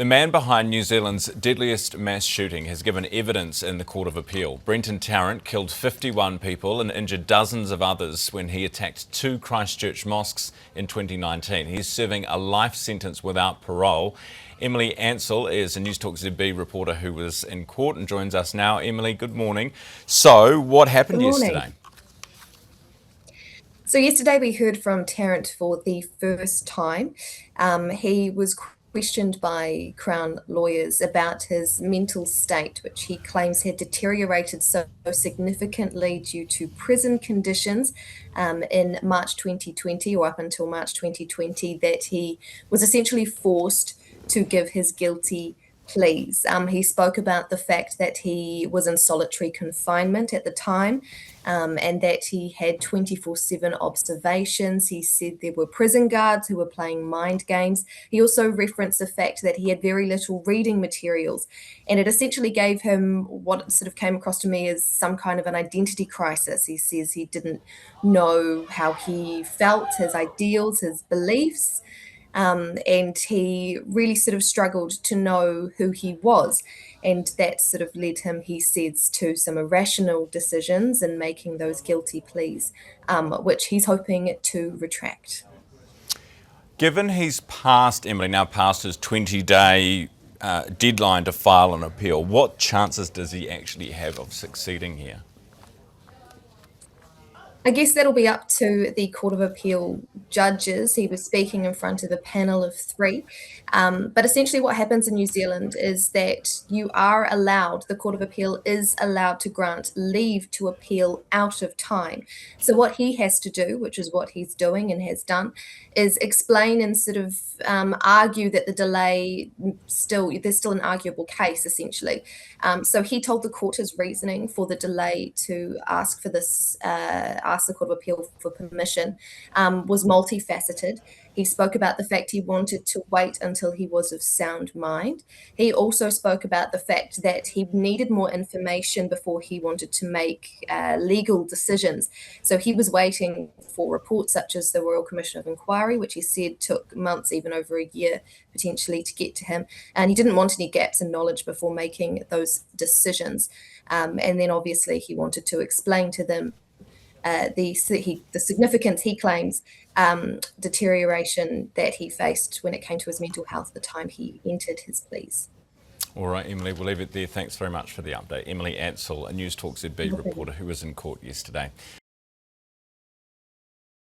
The man behind New Zealand's deadliest mass shooting has given evidence in the Court of Appeal. Brenton Tarrant killed 51 people and injured dozens of others when he attacked two Christchurch mosques in 2019. He's serving a life sentence without parole. Emily Ansell is a Newstalk ZB reporter who was in court and joins us now. Emily, good morning. So, what happened yesterday? So yesterday we heard from Tarrant for the first time. He was questioned by Crown lawyers about his mental state, which he claims had deteriorated so significantly due to prison conditions in March 2020, or up until March 2020, that he was essentially forced to give his guilty pleas. He spoke about the fact that he was in solitary confinement at the time, and that he had 24/7 observations. He said there were prison guards who were playing mind games. He also referenced the fact that he had very little reading materials, and it essentially gave him what sort of came across to me as some kind of an identity crisis. He says he didn't know how he felt, his ideals, his beliefs. And he really sort of struggled to know who he was. And that sort of led him, he says, to some irrational decisions in making those guilty pleas, which he's hoping to retract. Given he's passed, Emily, now passed his 20-day deadline to file an appeal, what chances does he actually have of succeeding here? I guess that'll be up to the Court of Appeal judges. He was speaking in front of a panel of three. But essentially what happens in New Zealand is that you are allowed, the Court of Appeal is allowed to grant leave to appeal out of time. So what he has to do, which is what he's doing and has done, is explain and sort of argue that the delay there's still an arguable case, essentially. So he told the court his reasoning for the delay to ask for this, ask the Court of Appeal for permission, was multifaceted. He spoke about the fact he wanted to wait until he was of sound mind. He also spoke about the fact that he needed more information before he wanted to make legal decisions. So he was waiting for reports such as the Royal Commission of Inquiry, which he said took months, even over a year, potentially, to get to him. And he didn't want any gaps in knowledge before making those decisions. And then obviously he wanted to explain to them the significance, he claims, deterioration that he faced when it came to his mental health at the time he entered his pleas. All right, Emily, we'll leave it there. Thanks very much for the update. Emily Ansell, a Newstalk ZB reporter who was in court yesterday.